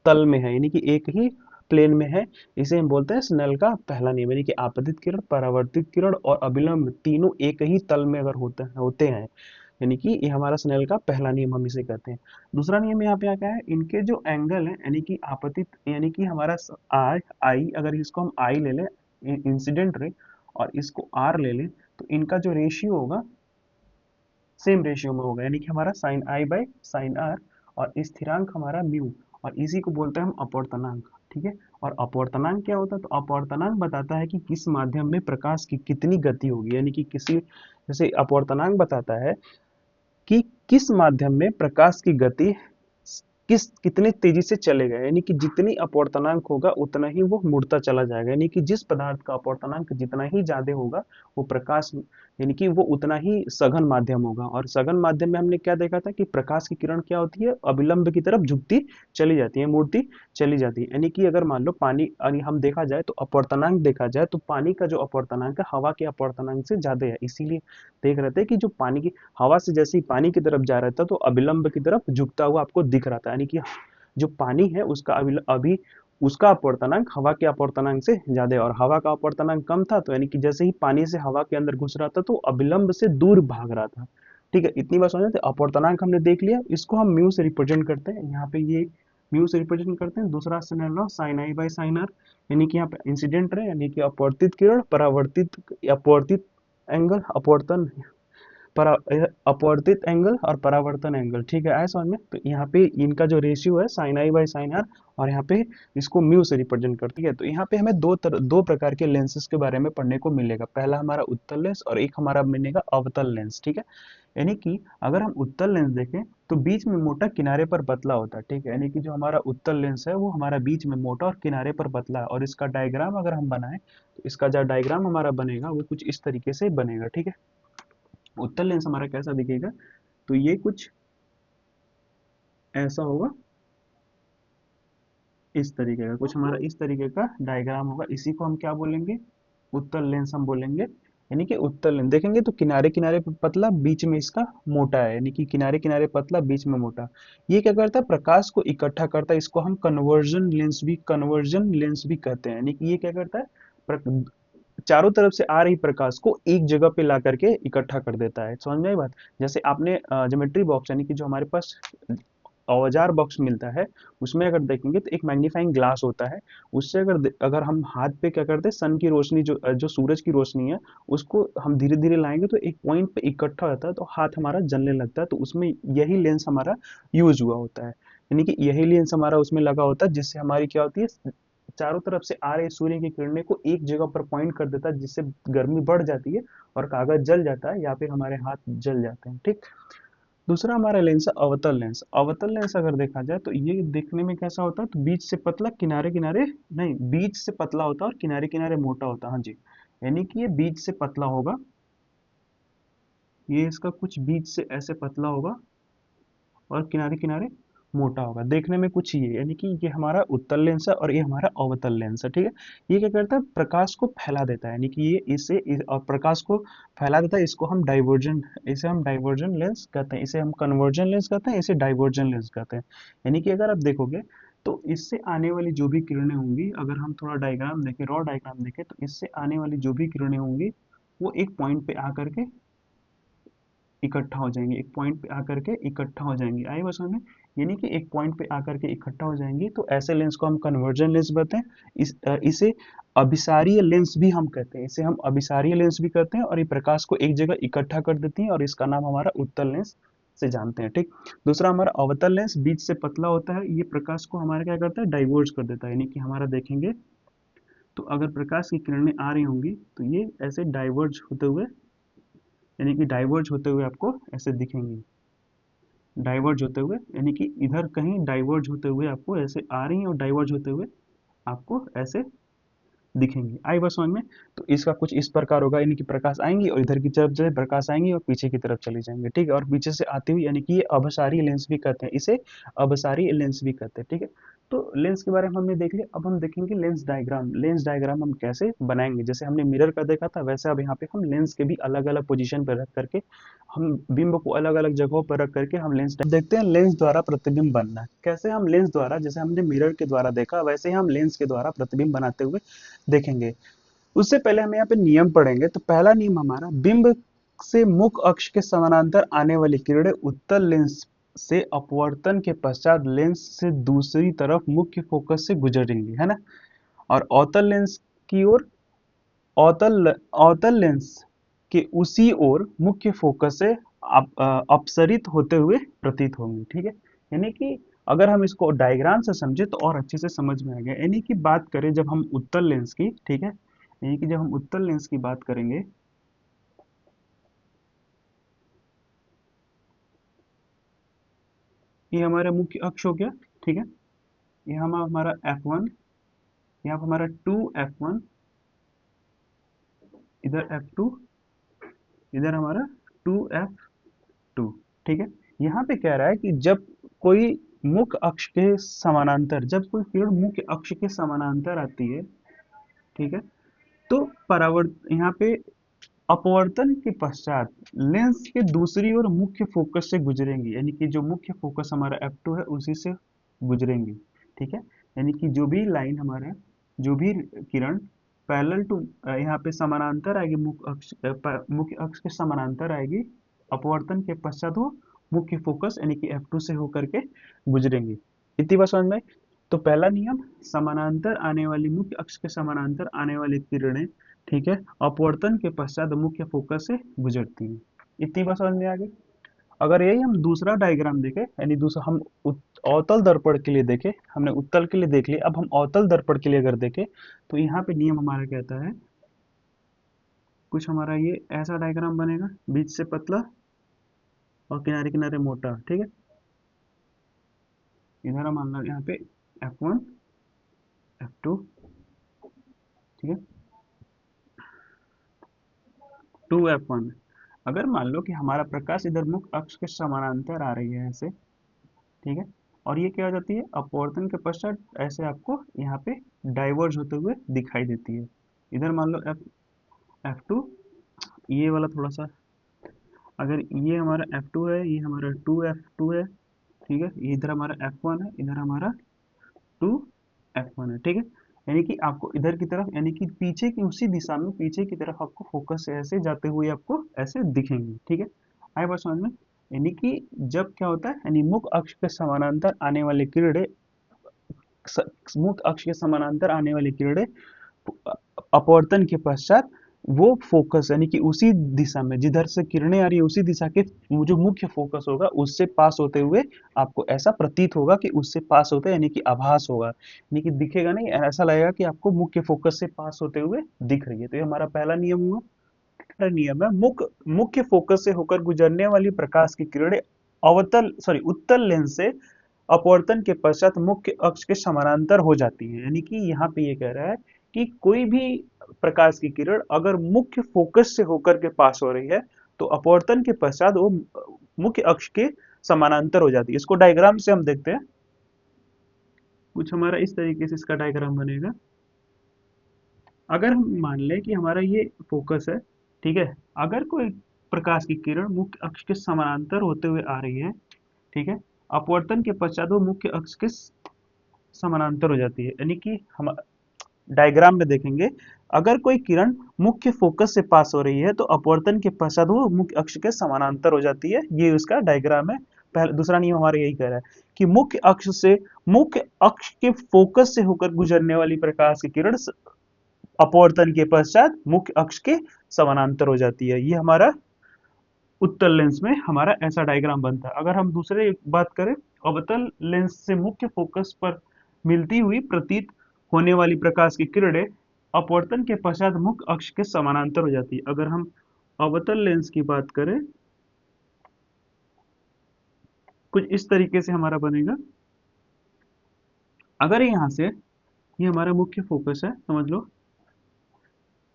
तल में है, यानी कि एक ही प्लेन में है। इसे हम बोलते हैं स्नेल का पहला नियम, यानी कि आपतित किरण, परावर्तित किरण और अभिलंब तीनों एक ही तल में अगर होते हैं, यानी कि ये हमारा स्नेल का पहला नियम हम इसे कहते हैं। दूसरा नियम यहाँ पे क्या है, इनके जो एंगल है, यानी कि आपतित, यानी कि हमारा आर आई, अगर इसको हम आई ले लें, इंसिडेंट रे, और इसको आर ले लें, तो इनका जो रेशियो होगा सेम रेशियो में होगा, यानी कि हमारा sine i by sine r, और स्थिरांक हमारा म्यू, और इसी को बोलते हैं हम अपवर्तनांक, ठीक है। और अपवर्तनांक क्या होता है, तो अपवर्तनांक बताता है कि किस माध्यम में प्रकाश की कितनी गति होगी, यानी कि किसी, जैसे अपवर्तनांक बताता है कि किस माध्यम में प्रकाश की गति किस कितने तेजी से चलेगा, यानी कि जितनी अपवर्तनांक होगा उतना ही वो मुड़ता चला जाएगा, यानी कि जिस पदार्थ का अपवर्तनांक जितना ही ज्यादा होगा वो प्रकाश, यानी कि वो उतना ही सघन माध्यम होगा। और सघन माध्यम में हमने क्या देखा था कि प्रकाश की किरण क्या होती है, अभिलंब की तरफ झुकती चली जाती है, मुड़ती चली जाती है। यानी कि अगर मान लो पानी, यानी हम देखा जाए तो अपवर्तनांक देखा जाए तो पानी का जो अपवर्तनांक है हवा के अपवर्तनांक से ज्यादा है, इसीलिए देख रहे थे कि जो पानी की, हवा से जैसे ही पानी की तरफ जा रहा था तो अभिलंब की तरफ झुकता हुआ आपको दिख रहा था, यानी कि जो पानी है उसका अभी उसका अपवर्तनांक हवा के अपवर्तनांक से ज्यादा है, और हवा का अपवर्तनांक कम था, तो यानी कि जैसे ही पानी से हवा के अंदर घुस रहा था तो अभिलंब से दूर भाग रहा था। ठीक है, इतनी बात समझ तो अपवर्तनांक हमने देख लिया, इसको हम म्यू से रिप्रेजेंट करते हैं, यहाँ पे ये म्यू से रिप्रेजेंट करते हैं। दूसरा Snell law sine i by sine r, यानी कि यहाँ पे इंसिडेंट रहे, यानी कि अपवर्तित किरण, परावर्तित, अपवर्तित एंगल, अपवर्तन, परा अपवर्तित एंगल और परावर्तन एंगल, ठीक है, आया समझ में। तो यहाँ पे इनका जो रेशियो है sine i by sine r, और यहाँ पे इसको म्यू से रिप्रेजेंट करती है। तो यहाँ पे हमें दो प्रकार के लेंसेज के बारे में पढ़ने को मिलेगा, पहला हमारा उत्तल लेंस और एक हमारा मिलेगा अवतल लेंस, ठीक है। यानी कि अगर हम उत्तल लेंस देखें तो बीच में मोटा, किनारे पर पतला होता है, ठीक है। यानी कि जो हमारा उत्तल लेंस है वो हमारा बीच में मोटा और किनारे पर पतला है, और इसका डायग्राम अगर हम बनाएं तो इसका जो डायग्राम हमारा बनेगा वो कुछ इस तरीके से बनेगा, ठीक है। उत्तल लेंस हमारा कैसा दिखेगा, तो ये कुछ ऐसा होगा, इस तरीके का कुछ हमारा इस तरीके का डायग्राम होगा, इसी को हम क्या बोलेंगे, उत्तल लेंस हम बोलेंगे। यानी कि उत्तल लेंस देखेंगे तो किनारे किनारे पे पतला, बीच में इसका मोटा है, यानी कि किनारे किनारे पतला, बीच में मोटा। ये क्या करता है, प्रकाश को इकट्ठा करता है, इसको हम कन्वर्जन लेंस भी कहते हैं। यानी कि ये क्या करता है, चारों तरफ से आ रही प्रकाश को एक जगह पे ला करके इकट्ठा कर देता है, समझ में आई बात। जैसे आपने ज्योमेट्री बॉक्स, यानी कि जो हमारे पास औजार बॉक्स मिलता है, उसमें अगर देखेंगे तो एक मैग्नीफाइंग ग्लास होता है, उससे अगर हम हाथ पे क्या करते हैं, सन की रोशनी, जो सूरज की रोशनी है, उसको हम धीरे धीरे लाएंगे तो एक पॉइंट पे इकट्ठा होता है, तो हाथ हमारा जलने लगता है, तो उसमें यही लेंस हमारा यूज हुआ होता है। यानी कि यही लेंस हमारा उसमें लगा होता है, जिससे हमारी क्या होती है, चारों तरफ से आ रही सूर्य की किरणें को एक जगह पर पॉइंट कर देता है, जिससे गर्मी बढ़ जाती है और कागज जल जाता है या फिर हमारे हाथ जल जाते हैं, ठीक। दूसरा हमारा लेंस है अवतल लेंस। अवतल लेंस अगर देखा जाए तो ये देखने में कैसा होता है, तो बीच से पतला, किनारे किनारे, नहीं, बीच से पतला होता है और किनारे किनारे मोटा होता है, हाँ जी। यानी कि ये बीच से पतला होगा, ये इसका कुछ बीच से ऐसे पतला होगा और किनारे किनारे मोटा होगा, देखने में कुछ ये, यानी कि ये हमारा उत्तल लेंस है और ये हमारा अवतल लेंस है, ठीक है। ये क्या करता है, प्रकाश को फैला देता है, यानी कि ये और प्रकाश को फैला देता है, इसे हम डाइवर्जन लेंस कहते हैं, इसे हम कन्वर्जन लेंस कहते हैं, इसे डाइवर्जन लेंस कहते हैं। यानी कि अगर आप देखोगे तो इससे आने वाली जो भी किरणें होंगी, अगर हम थोड़ा डायग्राम देखें, रॉ डायग्राम देखें, तो इससे आने वाली जो भी किरणें होंगी वो एक पॉइंट पे आकर के इकट्ठा हो जाएंगे, एक पॉइंट पे आकर के इकट्ठा हो जाएंगे। आई बस में, यानी कि एक पॉइंट पे आकर के इकट्ठा हो जाएंगे, तो ऐसे लेंस को हम कन्वर्जन लेंस कहते हैं। इसे अभिसारीय लेंस भी हम कहते हैं, इसे हम अभिसारीय लेंस भी कहते हैं, और ये प्रकाश को एक जगह इकट्ठा कर देती हैं, और इसका नाम हमारा उत्तल लेंस से जानते हैं। ठीक। दूसरा हमारा अवतल लेंस, बीच से पतला होता है, ये प्रकाश को हमारा क्या करता है, डाइवर्ज कर देता है। यानी कि हमारा देखेंगे तो अगर प्रकाश की किरणें आ रही होंगी तो ये ऐसे डाइवर्ज होते हुए, यानी कि डाइवर्ज होते हुए आपको ऐसे दिखेंगी, डाइवर्ज होते हुए, यानी कि इधर कहीं डाइवर्ज होते हुए आपको ऐसे आ रही हैं, और डाइवर्ज होते हुए आपको ऐसे दिखेंगी। आई बात समझ में। तो इसका कुछ इस प्रकार होगा, यानी कि प्रकाश आएंगी और इधर की तरफ जो है प्रकाश आएंगी और पीछे की तरफ चली जाएंगे। ठीक है। और पीछे से आती हुई, यानी कि ये अभिसारी लेंस भी कहते हैं, इसे अभिसारी लेंस भी कहते हैं। ठीक है। तो लेंस के बारे में हमने देख लिया। अब हम देखेंगे लेंस डायग्राम। लेंस डायग्राम हम कैसे बनाएंगे, जैसे हमने मिरर का देखा था, वैसे अब यहाँ पे हम लेंस के भी अलग अलग पोजीशन पर रख करके, हम बिंब को अलग अलग जगहों पर रख करके हम लेंस देखते हैं। लेंस द्वारा प्रतिबिंब बनना कैसे, हम लेंस द्वारा, जैसे हमने मिरर के द्वारा देखा, वैसे ही हम लेंस के द्वारा प्रतिबिंब बनाते हुए देखेंगे। उससे पहले हम यहाँ पे नियम पढ़ेंगे। तो पहला नियम हमारा, बिंब से मुख्य अक्ष के समानांतर आने वाली किरणें उत्तल लेंस से अपवर्तन के पश्चात लेंस से दूसरी तरफ मुख्य फोकस से गुजरेंगी, है ना। और अवतल लेंस की ओर, अवतल लेंस के उसी ओर मुख्य फोकस से अपसरित होते हुए प्रतीत होंगी। ठीक है। यानी कि अगर हम इसको डायग्राम से समझे तो और अच्छे से समझ में आ गया। यानी कि बात करें जब हम उत्तल लेंस की, ठीक है, यानी कि जब हम उत्तल लेंस की बात करेंगे, ये हमारा मुख्य अक्ष हो गया। ठीक है। ये हमारा F1, यहाँ पर हमारा 2F1, इधर F2, इधर हमारा 2F2। ठीक है। यहाँ पे कह रहा है कि जब कोई मुख्य अक्ष के समानांतर, जब कोई किरण मुख्य अक्ष के समानांतर आती है, ठीक है, तो परावर्त यहाँ पे अपवर्तन के पश्चात लेंस के दूसरी ओर मुख्य फोकस से गुजरेंगी, यानी कि जो मुख्य फोकस हमारा F2 है उसी से गुजरेंगी। ठीक है। यानी कि जो भी लाइन हमारा, जो भी किरण पैरेलल टू, यहाँ पे समानांतर आएगी, मुख्य अक्ष के समानांतर आएगी, अपवर्तन के पश्चात वो मुख्य फोकस यानी कि F2 से होकर के गुजरेंगी। इतनी बात समझ में आई? तो पहला नियम, समानांतर आने वाली, मुख्य अक्ष के समानांतर आने वाली किरणें, ठीक है, अपवर्तन के पश्चात मुख्य फोकस से गुजरती हैं। इतनी बात समझ में आ गई। अगर यही हम दूसरा डायग्राम देखें, यानी दूसरा हम अवतल दर्पण के लिए देखें, हमने उत्तल के लिए देख लिया, अब हम अवतल दर्पण के लिए अगर देखें, तो यहाँ पे नियम हमारा कहता है, कुछ हमारा ये ऐसा डायग्राम बनेगा, बीच से पतला और किनारे किनारे मोटा। ठीक है। इधर हम मान लो यहाँ पे F1, F2, ठीक है, 2F1। अगर मान लो कि हमारा प्रकाश इधर मुख्य अक्ष के समानांतर आ रही है ऐसे, ठीक है, और ये क्या हो जाती है, अपवर्तन के पश्चात ऐसे आपको यहाँ पे डाइवर्ज होते हुए दिखाई देती है। इधर मान लो F2, ये वाला थोड़ा सा, अगर ये हमारा F2 है, ये हमारा 2F2 है, ठीक है, ये इधर हमारा F1 है, इधर हमारा 2F1 है। ठीक है। यानी कि आपको इधर की तरफ, यानी कि पीछे की उसी दिशा में पीछे की तरफ आपको फोकस से ऐसे जाते हुए आपको ऐसे दिखेंगे। ठीक है। आए बात समझ में। यानी कि जब क्या होता है, यानी मुख्य अक्ष के समानांतर आने वाली किरणें, मुख्य अक्ष के समानांतर आने वाली किरणें अपवर्तन के पश्चात वो फोकस, यानी कि उसी दिशा में जिधर से किरणें आ रही है उसी दिशा के, वो जो मुख्य फोकस होगा उससे पास होते हुए आपको ऐसा प्रतीत होगा कि उससे पास होते हैं, यानी कि आभास होगा, यानी कि दिखेगा नहीं, ऐसा लगेगा कि आपको मुख्य फोकस से पास होते हुए दिख रही है। तो ये हमारा पहला नियम हुआ। दूसरा नियम है, मुख्य मुख्य फोकस से होकर गुजरने वाली प्रकाश की किरणें उत्तल लेंस से अपवर्तन के पश्चात मुख्य अक्ष के समानांतर हो जाती है। यानी कि यहाँ पे ये कह रहा है कि कोई भी प्रकाश की किरण अगर मुख्य फोकस से होकर के पास हो रही है तो अपवर्तन के पश्चात वो मुख्य अक्ष के समानांतर हो जाती है। इसको डायग्राम से हम देखते हैं। कुछ हमारा इस तरीके से इसका डायग्राम बनेगा। अगर हम मान लें कि हमारा ये फोकस है, ठीक है, अगर कोई प्रकाश की किरण मुख्य अक्ष के समानांतर होते हुए आ रही है, ठीक है, अपवर्तन के पश्चात वो मुख्य अक्ष के समानांतर हो जाती है। यानी कि हम डायग्राम में देखेंगे, अगर कोई किरण मुख्य फोकस से पास हो रही है तो अपवर्तन के पश्चात वो मुख्य अक्ष के समानांतर हो जाती है। ये उसका डायग्राम है। पहले दूसरा नियम हमारा यही कह रहा है कि मुख्य अक्ष के फोकस से होकर गुजरने वाली प्रकाश की किरण अपवर्तन के पश्चात मुख्य अक्ष के समानांतर हो जाती है। ये हमारा उत्तल लेंस में हमारा ऐसा डायग्राम बनता है। अगर हम दूसरे बात करें, अवतल लेंस से मुख्य फोकस पर मिलती हुई प्रतीत होने वाली प्रकाश की किरणें अपवर्तन के पश्चात मुख्य अक्ष के समानांतर हो जाती है। अगर हम अवतल लेंस की बात करें, कुछ इस तरीके से हमारा बनेगा। अगर यहाँ से ये हमारा मुख्य फोकस है, समझ लो,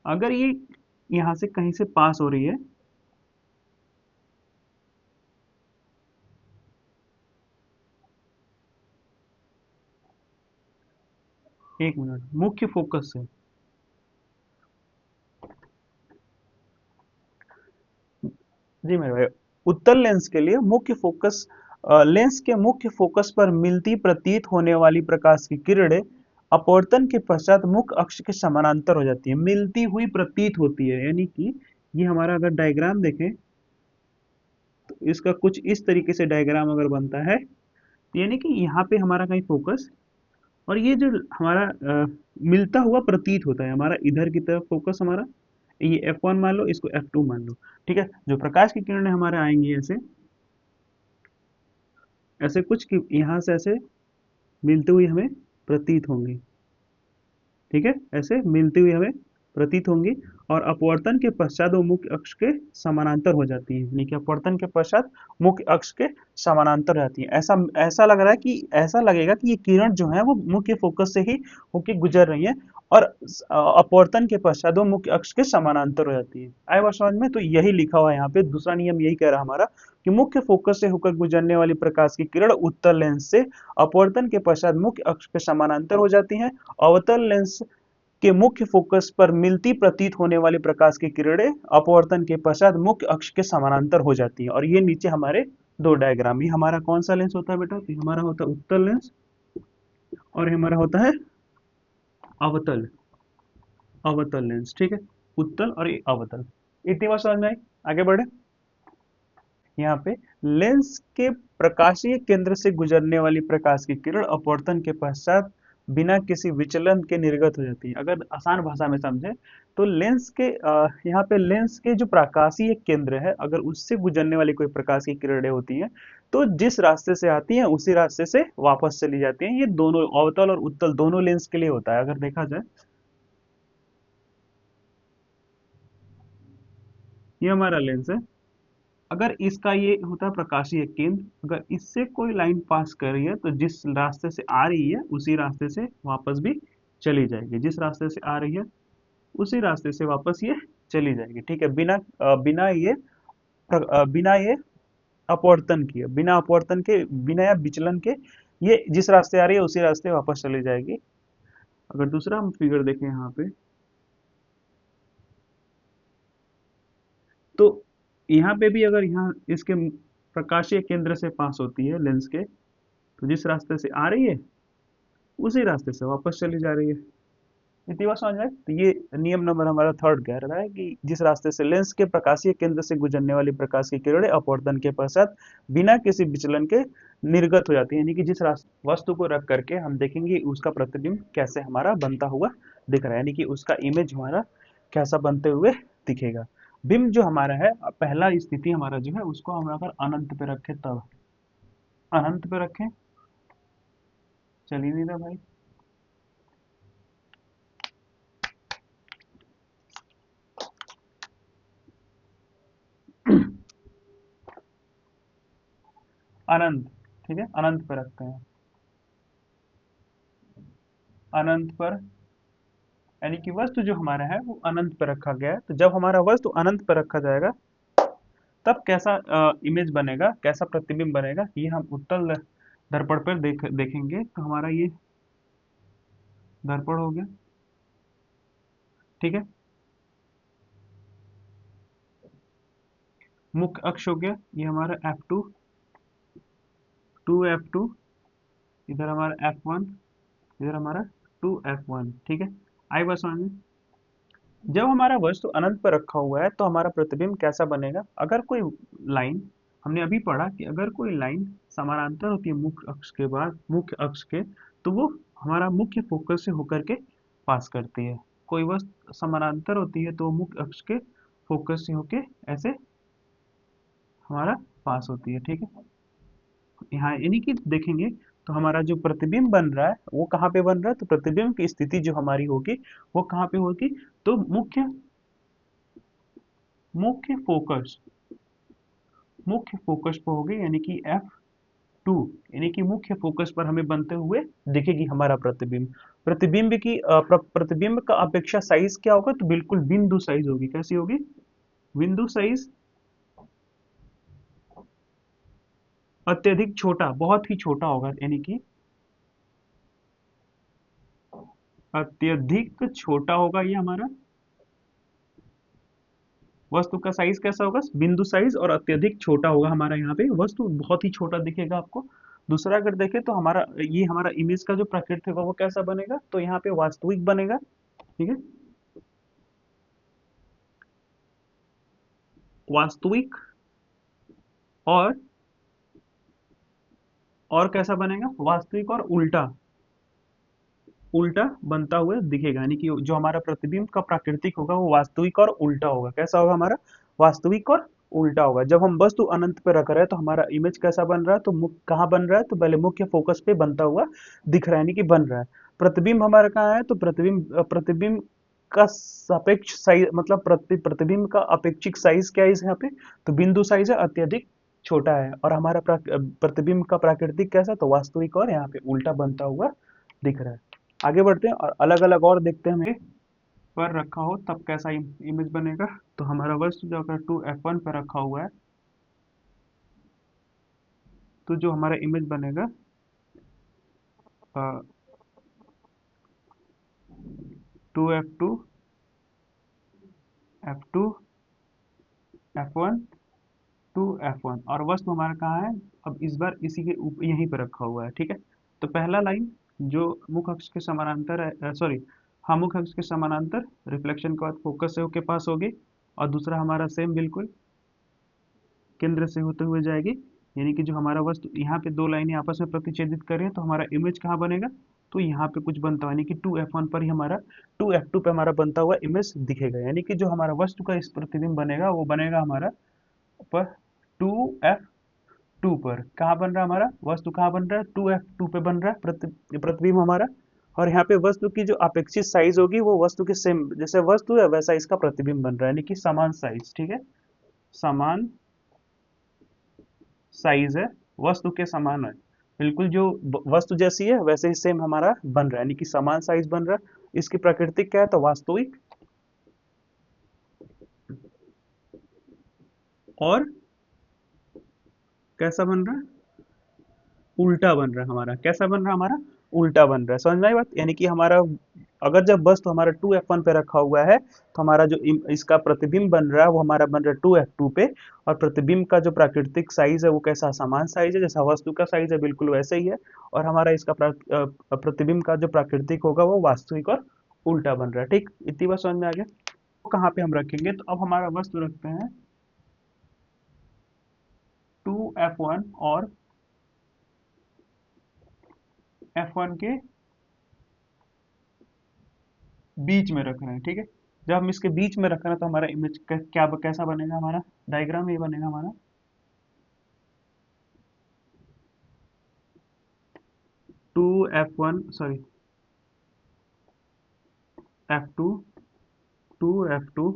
अगर ये यहाँ से कहीं से पास हो रही है, एक मिनट, मुख्य फोकस से, जी मेरे भाई, उत्तल लेंस के लिए मुख्य फोकस, लेंस के मुख्य फोकस पर मिलती प्रतीत होने वाली प्रकाश की किरणें अपवर्तन के पश्चात मुख्य अक्ष के समानांतर हो जाती है। मिलती हुई प्रतीत होती है, यानी कि ये हमारा अगर डायग्राम देखें तो इसका कुछ इस तरीके से डायग्राम अगर बनता है, यानी कि यहाँ पे हमारा कहीं फोकस, और ये जो हमारा मिलता हुआ प्रतीत होता है, हमारा इधर की तरफ फोकस हमारा, ये F1 मान लो, इसको F2 मान लो। ठीक है, जो प्रकाश की किरणें हमारे आएंगी ऐसे ऐसे कुछ कि यहाँ से ऐसे मिलते हुए हमें प्रतीत होंगी। ठीक है, ऐसे मिलती हुई हमें प्रतीत होंगी और अपवर्तन के पश्चात वो मुख्य अक्ष के समानांतर हो जाती है, यानी कि अपवर्तन के पश्चात मुख्य अक्ष के समानांतर हो जाती है। ऐसा ऐसा लग रहा है कि ऐसा लगेगा कि ये किरण जो है वो मुख्य फोकस से ही होके गुजर रही है और अपवर्तन के पश्चात वो मुख्य अक्ष के समानांतर हो जाती है। आए बात समझ में? तो यही लिखा हुआ है यहाँ पे, दूसरा नियम यही कह रहा है हमारा कि मुख्य फोकस से होकर गुजरने वाली प्रकाश की किरण उत्तल लेंस से अपवर्तन के पश्चात मुख्य अक्ष के समानांतर हो जाती है। अवतल लेंस के मुख्य फोकस पर मिलती प्रतीत होने वाली प्रकाश की किरणें अपवर्तन के पश्चात मुख्य अक्ष के समानांतर हो जाती हैं। और ये नीचे हमारे दो डायग्राम, ये हमारा कौन सा लेंस होता है बेटा? तो हमारा होता है उत्तल लेंस और हमारा होता है अवतल अवतल लेंस। ठीक है, उत्तल और ये अवतल। इतनी बात समझ में आई? आगे बढ़े। यहाँ पे लेंस के प्रकाशीय केंद्र से गुजरने वाली प्रकाश की किरण अपवर्तन के पश्चात बिना किसी विचलन के निर्गत हो जाती है। अगर आसान भाषा में समझे तो लेंस के यहाँ पे लेंस के जो प्रकाशीय केंद्र है, अगर उससे गुजरने वाली कोई प्रकाश की किरणें होती हैं तो जिस रास्ते से आती हैं उसी रास्ते से वापस चली जाती हैं। ये दोनों अवतल और उत्तल दोनों लेंस के लिए होता है। अगर देखा जाए, ये हमारा लेंस है, अगर इसका ये होता है प्रकाशीय केंद्र, अगर इससे कोई लाइन पास कर रही है तो जिस रास्ते से आ रही है उसी रास्ते से वापस भी चली जाएगी। जिस रास्ते से आ रही है उसी रास्ते से वापस ये चली जाएगी। ठीक है, बिना ये अपवर्तन किए, बिना अपवर्तन के, बिना या विचलन के, ये जिस रास्ते आ रही है उसी रास्ते वापस चली जाएगी। अगर दूसरा हम फिगर देखें यहाँ पे, तो यहाँ पे भी अगर यहाँ इसके प्रकाशीय केंद्र से पास होती है लेंस के, तो जिस रास्ते से आ रही है उसी रास्ते से वापस चली जा रही है। इतनी बात समझ में आए? तो ये नियम नंबर हमारा थर्ड कह रहा है कि जिस रास्ते से लेंस के प्रकाशीय केंद्र से गुजरने वाली प्रकाश की किरणें अपवर्तन के पश्चात बिना किसी विचलन के निर्गत हो जाती है, यानी कि जिस वस्तु को रख करके हम देखेंगे उसका प्रतिबिंब कैसे हमारा बनता हुआ दिख रहा है, यानी कि उसका इमेज हमारा कैसा बनते हुए दिखेगा। बिंब जो हमारा है, पहला स्थिति हमारा जो है उसको हम अगर अनंत पे रखें, तब अनंत पे रखें, चल ही नहीं रहा भाई, अनंत, ठीक है, अनंत पे रखते हैं, अनंत पर, यानी कि वस्तु जो हमारा है वो अनंत पर रखा गया है। तो जब हमारा वस्तु अनंत पर रखा जाएगा तब कैसा इमेज बनेगा, कैसा प्रतिबिंब बनेगा, ये हम उत्तल दर्पण पर देखेंगे। तो हमारा ये दर्पण हो गया, ठीक है, मुख्य अक्ष हो गया, ये हमारा F2, 2F2, इधर हमारा F1, इधर हमारा 2F1। ठीक है, आई बस समझ में? जब हमारा वस्तु अनंत पर रखा हुआ है तो हमारा प्रतिबिंब कैसा बनेगा? अगर कोई लाइन, हमने अभी पढ़ा कि अगर कोई लाइन समानांतर होती है मुख्य अक्ष के बाद, मुख्य अक्ष के, तो वो हमारा मुख्य फोकस से होकर के पास करती है। कोई वस्तु समानांतर होती है तो मुख्य अक्ष के फोकस से होके ऐसे हमारा पास होती है, ठीक है। यहाँ यानी कि देखेंगे तो हमारा जो प्रतिबिंब बन रहा है वो कहाँ पे बन रहा है, तो प्रतिबिंब की स्थिति जो हमारी होगी वो कहाँ पे होगी, तो मुख्य मुख्य फोकस, मुख्य फोकस पर होगी, यानी कि F2, यानी कि मुख्य फोकस पर हमें बनते हुए दिखेगी हमारा प्रतिबिंब। प्रतिबिंब की प्रतिबिंब का अपेक्षा साइज क्या होगा, तो बिल्कुल बिंदु साइज होगी। कैसी होगी? बिंदु साइज अत्यधिक छोटा, बहुत ही छोटा होगा, यानी कि अत्यधिक छोटा होगा ये हमारा। वस्तु का साइज कैसा होगा? बिंदु साइज और अत्यधिक छोटा होगा हमारा। यहाँ पे वस्तु बहुत ही छोटा दिखेगा आपको। दूसरा अगर देखें तो हमारा ये हमारा इमेज का जो प्रकृति होगा वो कैसा बनेगा, तो यहाँ पे वास्तविक बनेगा, ठीक है। वास्तविक और कैसा बनेगा? वास्तविक और उल्टा, उल्टा बनता हुआ दिखेगा, यानी कि जो हमारा प्रतिबिंब का प्राकृतिक होगा वो वास्तविक और उल्टा होगा। कैसा होगा हमारा? वास्तविक और उल्टा होगा। जब हम वस्तु अनंत पे रख रहे हैं तो हमारा इमेज कैसा बन रहा है, तो कहाँ बन रहा है, तो पहले मुख्य फोकस पे बनता हुआ दिख रहा है, यानी कि बन रहा है। प्रतिबिंब हमारा कहाँ है, तो प्रतिबिंब का सापेक्ष साइज, मतलब प्रतिबिंब का अपेक्षिक साइज क्या है यहाँ पे, तो बिंदु साइज है, अत्यधिक छोटा है। और हमारा प्रतिबिंब का प्राकृतिक कैसा, तो वास्तविक और यहाँ पे उल्टा बनता हुआ दिख रहा है। आगे बढ़ते हैं और अलग अलग और देखते हैं हमें पर रखा हो तब कैसा इमेज बनेगा। तो हमारा वस्तु जो अगर 2F1 पर रखा हुआ है तो जो हमारा इमेज बनेगा 2F2, F2, F1, 2F1, और वस्तु हमारा कहाँ है, अब इस बार इसी के ऊपर यहीं पर रखा हुआ है, ठीक है। तो पहला लाइन जो मुख्य अक्ष के समानांतर है, सॉरी, हाँ, मुख्य अक्ष के समानांतर रिफ्लेक्शन के बाद फोकस से होके पास होगी, और दूसरा हमारा सेम बिल्कुल केंद्र से होते हुए जाएगी, यानी कि जो हमारा वस्तु यहाँ पे दो लाइनें आपस में प्रतिच्छेदित कर रही हैं, तो हमारा इमेज कहाँ बनेगा, तो यहाँ पे कुछ बनता हुआ, यानी कि 2F1 पर ही हमारा 2F2 पे हमारा बनता हुआ इमेज दिखेगा, यानी कि जो हमारा वस्तु का इस प्रतिबिंब बनेगा वो बनेगा हमारा पर 2F2 पर। कहाँ बन रहा है हमारा वस्तु, कहाँ बन रहा है, 2F2 पे बन रहा है प्रतिबिंब हमारा। और यहाँ पे वस्तु की जो अपेक्षित साइज होगी वो वस्तु के सेम, जैसे वस्तु है वैसा इसका प्रतिबिंब बन रहा है, यानी कि समान साइज, ठीक है। समान साइज है, वस्तु के समान है, बिल्कुल जो वस्तु जैसी है वैसे ही सेम हमारा बन रहा है, यानी कि समान साइज बन रहा है। इसकी प्रकृति क्या है, तो वास्तविक और कैसा बन रहा है, उल्टा बन रहा है हमारा। कैसा बन रहा है हमारा? उल्टा बन रहा है। समझ में आई बात? यानी कि हमारा अगर जब वस्तु हमारा 2F1 पे रखा हुआ है तो हमारा जो इसका प्रतिबिंब बन रहा है वो हमारा बन रहा है 2F2 पे। और प्रतिबिंब का जो प्राकृतिक साइज है वो कैसा, समान साइज है, जैसा वस्तु का साइज है बिल्कुल वैसे ही है। और हमारा इसका प्रतिबिंब का जो प्राकृतिक होगा वो वास्तविक और उल्टा बन रहा है, ठीक। इतनी बात समझ में आ गया। तो कहाँ पे हम रखेंगे, तो अब हमारा वस्तु रखते हैं 2F1 और F1 के बीच में रख रहे हैं, ठीक है। जब हम इसके बीच में रख रहे हैं तो हमारा इमेज क्या कैसा बनेगा, हमारा डायग्राम ये बनेगा हमारा 2F1, sorry, F2, 2F2,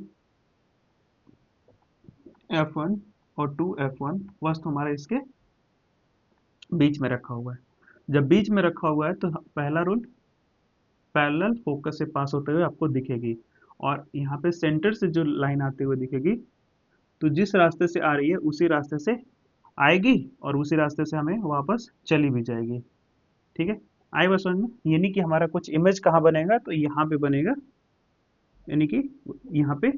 F1 और 2F1 वस्तु हमारा इसके बीच में रखा हुआ है। जब बीच में रखा हुआ है तो पहला रूल, पैरेलल फोकस से पास होते हुए आपको दिखेगी। और यहाँ पे सेंटर से जो लाइन आते हुए दिखेगी, तो जिस रास्ते से आ रही है उसी रास्ते से आएगी और उसी रास्ते से हमें वापस चली भी जाएगी, ठीक है। आई बात समझ में? यानी कि हमारा कुछ इमेज कहाँ बनेगा, तो यहाँ पे बनेगा, यानी कि यहाँ पे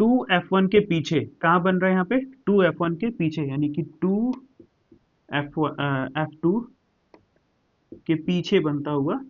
2F1 के पीछे कहाँ बन रहा है, यहाँ पे 2F1 के पीछे, यानी कि 2F1 F2 के पीछे बनता हुआ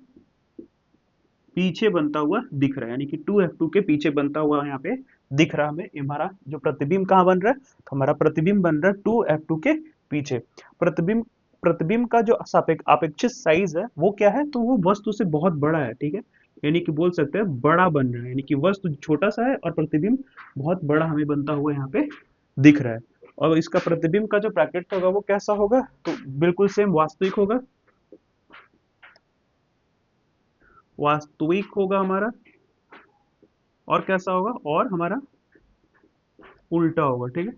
पीछे बनता हुआ दिख रहा है, यानी कि 2f2 के पीछे बनता हुआ यहाँ पे दिख रहा है हमें। हमारा जो प्रतिबिंब कहाँ बन रहा है, तो हमारा प्रतिबिंब बन रहा है 2f2 के पीछे। प्रतिबिंब प्रतिबिंब का जो सापेक्ष अपेक्षित साइज है वो क्या है, तो वो वस्तु से बहुत बड़ा है, ठीक है। यानी कि बोल सकते हैं बड़ा बन रहा है, यानी कि वस्तु छोटा सा है और प्रतिबिंब बहुत बड़ा हमें बनता हुआ यहाँ पे दिख रहा है। और इसका प्रतिबिंब का जो प्राकृत होगा वो कैसा होगा, तो बिल्कुल सेम वास्तविक होगा, वास्तविक होगा हमारा। और कैसा होगा, और हमारा उल्टा होगा, ठीक है।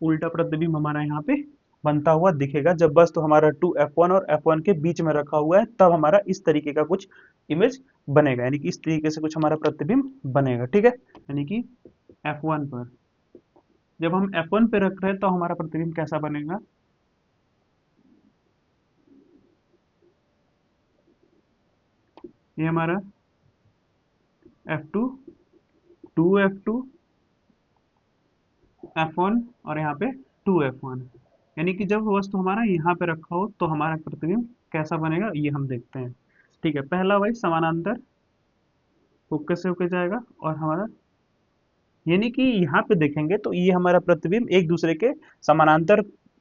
उल्टा प्रतिबिंब हमारा यहाँ पे बनता हुआ दिखेगा जब वस्तु हमारा 2f1 और f1 के बीच में रखा हुआ है, तब हमारा इस तरीके का कुछ इमेज बनेगा, यानी कि इस तरीके से कुछ हमारा प्रतिबिंब बनेगा, ठीक है। यानी कि f1 पर, जब हम f1 पे रख रहे हैं तो हमारा प्रतिबिंब कैसा बनेगा, ये हमारा f2, 2f2, f1 और यहाँ पे 2f1, यानी कि जब वस्तु हमारा यहाँ पे रखा हो तो हमारा प्रतिबिंब कैसा बनेगा ये हम देखते हैं, ठीक है। पहला वही समानांतर होकर से होके जाएगा, और हमारा यानी कि यहाँ पे देखेंगे तो ये हमारा प्रतिबिंब एक दूसरे के समानांतर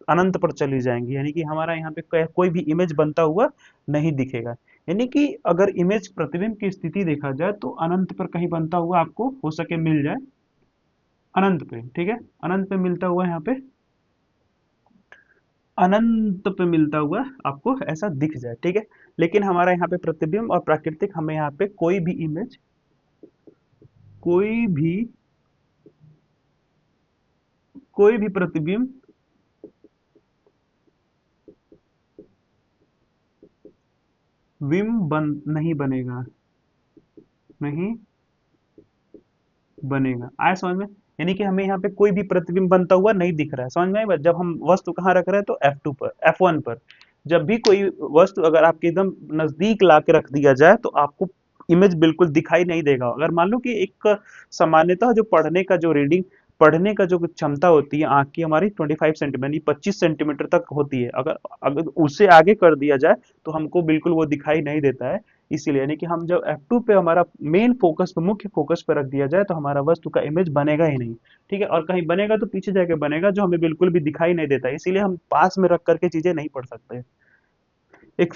अनंत पर चली जाएंगी, यानी कि हमारा यहाँ पे कोई भी इमेज बनता हुआ नहीं दिखेगा। यानी कि अगर इमेज प्रतिबिंब की स्थिति देखा जाए तो अनंत पर कहीं बनता हुआ आपको हो सके मिल जाए, अनंत पे, ठीक है। अनंत पे मिलता हुआ यहाँ पे, अनंत पे मिलता हुआ आपको ऐसा दिख जाए, ठीक है। लेकिन हमारा यहाँ पे प्रतिबिंब और प्राकृतिक हमें यहाँ पे कोई भी इमेज, कोई भी कोई भी प्रतिबिंब बिंब नहीं बनेगा, नहीं बनेगा। आया समझ में, यानी कि हमें यहाँ पे कोई भी प्रतिबिंब बनता हुआ नहीं दिख रहा है, समझ में आई बात। जब हम वस्तु कहाँ रख रहे हैं तो f2 पर, f1 पर, जब भी कोई वस्तु अगर आपके एकदम नजदीक ला के रख दिया जाए तो आपको इमेज बिल्कुल दिखाई नहीं देगा। अगर मान लो कि एक सामान्यतः जो पढ़ने का जो क्षमता होती है आंख की हमारी 25 सेंटीमीटर यानी 25 सेंटीमीटर तक होती है, अगर अगर उससे आगे कर दिया जाए तो हमको बिल्कुल वो दिखाई नहीं देता है। इसीलिए यानी कि हम जब f2 पे हमारा मेन फोकस पे, मुख्य फोकस पे रख दिया जाए तो हमारा वस्तु का इमेज बनेगा ही नहीं, ठीक है। और कहीं बनेगा तो पीछे जाके बनेगा जो हमें बिल्कुल भी दिखाई नहीं देता, इसीलिए हम पास में रख करके चीजें नहीं पढ़ सकते। एक